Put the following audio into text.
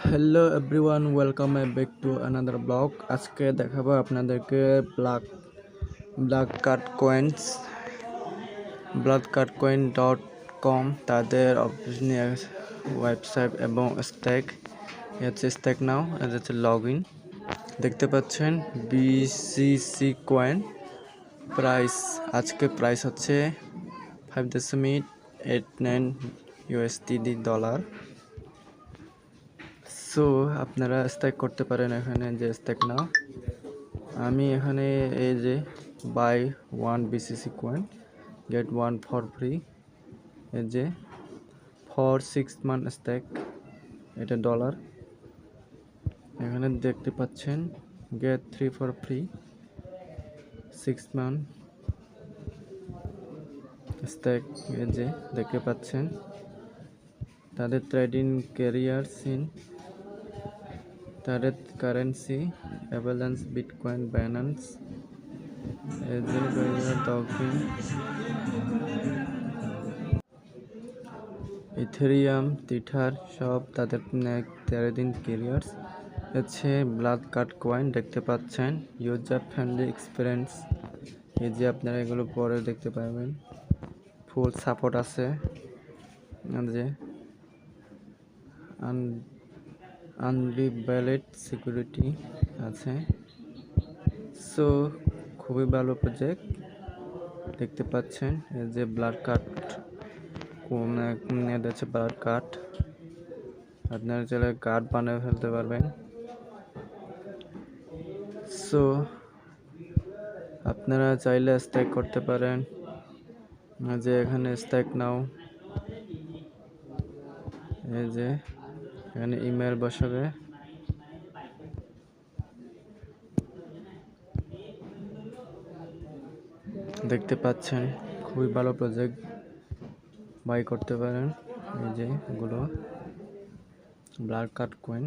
Hello everyone, welcome back to another blog. আজকে দেখাবো আপনাদেরকে blackcardcoin.com তাদের অফিসিয়াল ওয়েবসাইট এবং স্ট্যাক হচ্ছে স্ট্যাক নাও। এটা হচ্ছে লগ ইন, দেখতে পাচ্ছেন বিসিসি কয়েন প্রাইস। আজকে প্রাইস হচ্ছে 5.89 USD ডলার। সো আপনারা স্ট্যাক করতে পারেন এখানে, যে স্ট্যাক নাও। আমি এখানে এই যে buy 1 BCC coin get 1 for free, এই যে ফর 6 মান্থ স্ট্যাক, এটা ডলার। এখানে দেখতে পাচ্ছেন get 3 for free 6 month stack, এই যে দেখতে পাচ্ছেন। তাদের ট্রেডিং ক্যারিয়ার সিন, তাদের currency avalanche, bitcoin, Binance, Ethereum, Tether, সব তাদের ট্রেডিং ক্যারিয়ার্স হচ্ছে ব্লাড কার্ড কয়েন। দেখতে পাচ্ছেন ইউজার ফ্রেন্ডলি এক্সপিরিয়েন্স, এই যে আপনারা এগুলো পরে দেখতে পাবেন। ফুল সাপোর্ট আছে, যে আনরিভেলেড সিকিউরিটি আছে। সো খুবই ভালো প্রজেক্ট, দেখতে পাচ্ছেন। এই যে ব্লাড কার্ড, এটা হচ্ছে ব্লাড কার্ড। আপনারা চাইলে কার্ড বানিয়ে ফেলতে পারবেন। সো আপনারা চাইলে স্ট্যাক করতে পারেন, যে এখানে স্ট্যাক নাও, এই যে এখানে ইমেল বসাবে, দেখতে পাচ্ছেন। খুবই ভালো প্রজেক্ট, বাই করতে পারেন। এই যে এগুলো ব্লাড কার্ড কয়েন।